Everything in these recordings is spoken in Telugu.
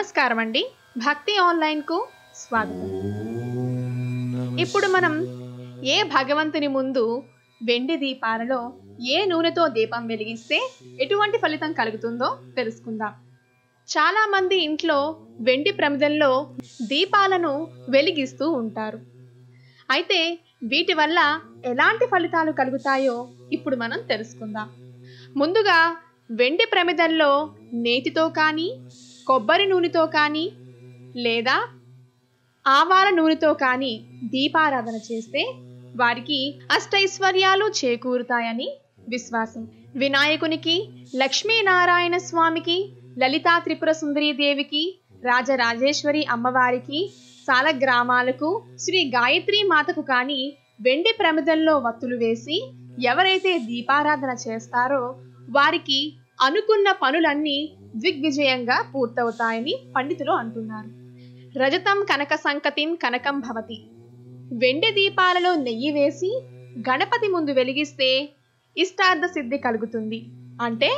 నమస్కారం అండి. భక్తి ఆన్లైన్కు స్వాగతం. ఇప్పుడు మనం ఏ భగవంతుని ముందు వెండి దీపాలలో ఏ నూనెతో దీపం వెలిగిస్తే ఎటువంటి ఫలితం కలుగుతుందో తెలుసుకుందాం. చాలా మంది ఇంట్లో వెండి ప్రమిదల్లో దీపాలను వెలిగిస్తూ ఉంటారు. అయితే వీటి వల్ల ఎలాంటి ఫలితాలు కలుగుతాయో ఇప్పుడు మనం తెలుసుకుందాం. ముందుగా వెండి ప్రమిదల్లో నేతితో కానీ, కొబ్బరి నూనెతో కానీ లేదా ఆవాల నూనెతో కానీ దీపారాధన చేస్తే వారికి అష్టైశ్వర్యాలు చేకూరుతాయని విశ్వాసం. వినాయకునికి, లక్ష్మీనారాయణ స్వామికి, లలితా త్రిపుర సుందరీదేవికి, రాజరాజేశ్వరి అమ్మవారికి, సాలగ్రామాలకు, శ్రీ గాయత్రి మాతకు కానీ వెండి ప్రమిదల్లో వత్తులు వేసి ఎవరైతే దీపారాధన చేస్తారో వారికి అనుకున్న పనులన్నీ దిగ్విజయంగా పూర్తవుతాయని పండితులు అంటున్నారు. రజతం కనక సంకతిం కనకం భవతి. వెండి దీపాలలో నెయ్యి వేసి గణపతి ముందు వెలిగిస్తే ఇష్టార్థ సిద్ధి కలుగుతుంది. అంటే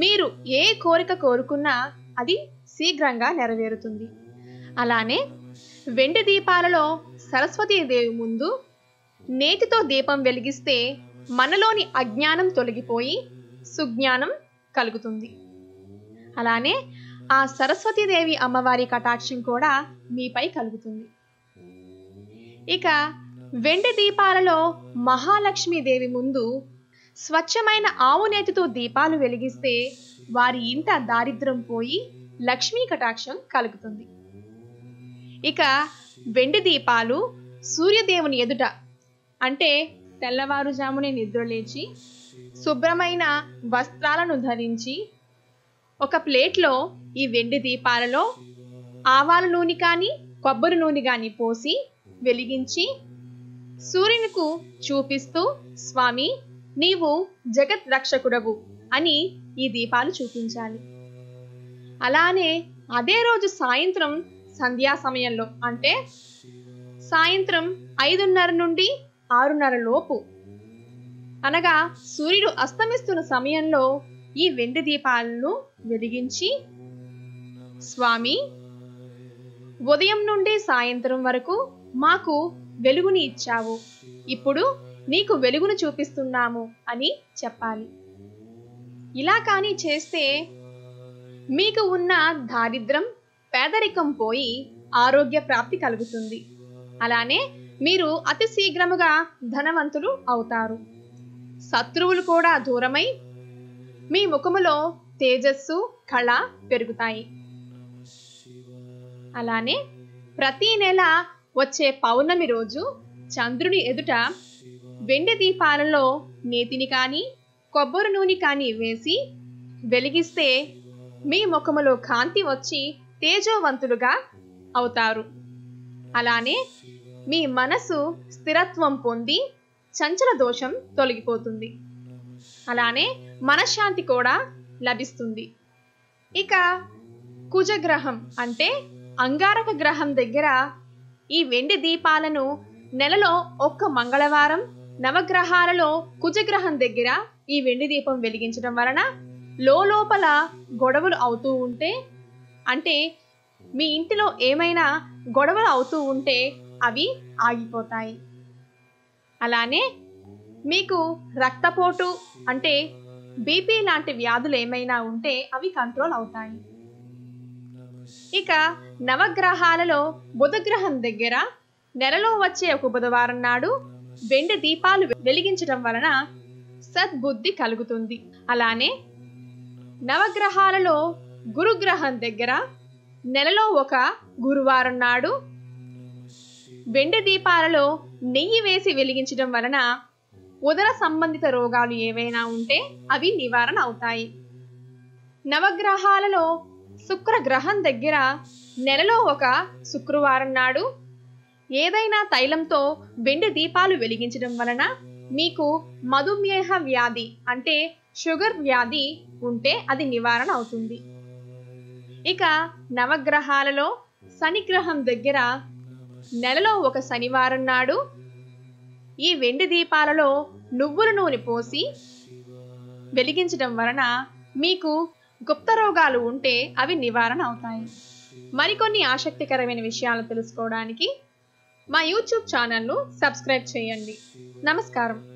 మీరు ఏ కోరిక కోరుకున్నా అది శీఘ్రంగా నెరవేరుతుంది. అలానే వెండి దీపాలలో సరస్వతీదేవి ముందు నేతితో దీపం వెలిగిస్తే మనలోని అజ్ఞానం తొలగిపోయి సుజ్ఞానం కలుగుతుంది. అలానే ఆ సరస్వతీదేవి అమ్మవారి కటాక్షం కూడా మీపై కలుగుతుంది. ఇక వెండి దీపాలలో మహాలక్ష్మీదేవి ముందు స్వచ్ఛమైన ఆవు నేతితో దీపాలు వెలిగిస్తే వారి ఇంట దారిద్ర్యం పోయి లక్ష్మీ కటాక్షం కలుగుతుంది. ఇక వెండి దీపాలు సూర్యదేవుని ఎదుట, అంటే తెల్లవారుజామునే నిద్రలేచి శుభ్రమైన వస్త్రాలను ధరించి ఒక ప్లేట్లో ఈ వెండి దీపాలలో ఆవాల నూనె కానీ, కొబ్బరి నూనె కానీ పోసి వెలిగించి సూర్యునికు చూపిస్తూ, స్వామి నీవు జగత్ రక్షకుడవు అని ఈ దీపాలు చూపించాలి. అలానే అదే రోజు సాయంత్రం సంధ్యా సమయంలో, అంటే సాయంత్రం 5:30 నుండి 6:30 లోపు, అనగా సూర్యుడు అస్తమిస్తున్న సమయంలో ఈ వెండి దీపాలను వెలిగించి, స్వామి ఉదయం నుండి సాయంత్రం వరకు మాకు వెలుగుని ఇచ్చావు, ఇప్పుడు నీకు వెలుగును చూపిస్తున్నాము అని చెప్పాలి. ఇలా కానీ చేస్తే మీకు ఉన్న దారిద్ర్యం, పేదరికం పోయి ఆరోగ్య ప్రాప్తి కలుగుతుంది. అలానే మీరు అతి శీఘ్రముగా ధనవంతులు అవుతారు. శత్రువులు కూడా దూరమై మీ ముఖములో తేజస్సు, కళ పెరుగుతాయి. అలానే ప్రతి నెల వచ్చే పౌర్ణమి రోజు చంద్రుని ఎదుట వెండి దీపాలలో నేతిని కానీ, కొబ్బరి నూనె కానీ వేసి వెలిగిస్తే మీ ముఖములో కాంతి వచ్చి తేజోవంతులుగా అవుతారు. అలానే మీ మనసు స్థిరత్వం పొంది చంచల దోషం తొలగిపోతుంది. అలానే మనశ్శాంతి కూడా లభిస్తుంది. ఇక కుజగ్రహం, అంటే అంగారక గ్రహం దగ్గర ఈ వెండి దీపాలను నెలలో ఒక్క మంగళవారం, నవగ్రహాలలో కుజగ్రహం దగ్గర ఈ వెండి దీపం వెలిగించడం వలన లోపల గొడవలు అవుతూ ఉంటే, అంటే మీ ఇంటిలో ఏమైనా గొడవలు అవుతూ ఉంటే అవి ఆగిపోతాయి. అలానే మీకు రక్తపోటు, అంటే బీపీ లాంటి వ్యాధులు ఏమైనా ఉంటే అవి కంట్రోల్ అవుతాయి. ఇక నవగ్రహాలలో బుధగ్రహం దగ్గర నెలలో వచ్చే ఒక బుధవారం నాడు వెండి దీపాలు వెలిగించడం వలన సద్బుద్ధి కలుగుతుంది. అలానే నవగ్రహాలలో గురుగ్రహం దగ్గర నెలలో ఒక గురువారం నాడు వెండి దీపాలలో నెయ్యి వేసి వెలిగించడం వలన ఉదర సంబంధిత రోగాలు ఏవైనా ఉంటే అవి నివారణ అవుతాయి. నవగ్రహాలలో శుక్రగ్రహం దగ్గర నెలలో ఒక శుక్రవారం నాడు ఏదైనా తైలంతో వెండి దీపాలు వెలిగించడం వలన మీకు మధుమేహ వ్యాధి, అంటే షుగర్ వ్యాధి ఉంటే అది నివారణ అవుతుంది. ఇక నవగ్రహాలలో శనిగ్రహం దగ్గర నెలలో ఒక శనివారం నాడు ఈ వెండి దీపాలలో నువ్వుల నూనె పోసి వెలిగించడం వలన మీకు గుప్త రోగాలు ఉంటే అవి నివారణ అవుతాయి. మరికొన్ని ఆసక్తికరమైన విషయాలు తెలుసుకోవడానికి మా యూట్యూబ్ ఛానల్ను సబ్స్క్రైబ్ చేయండి. నమస్కారం.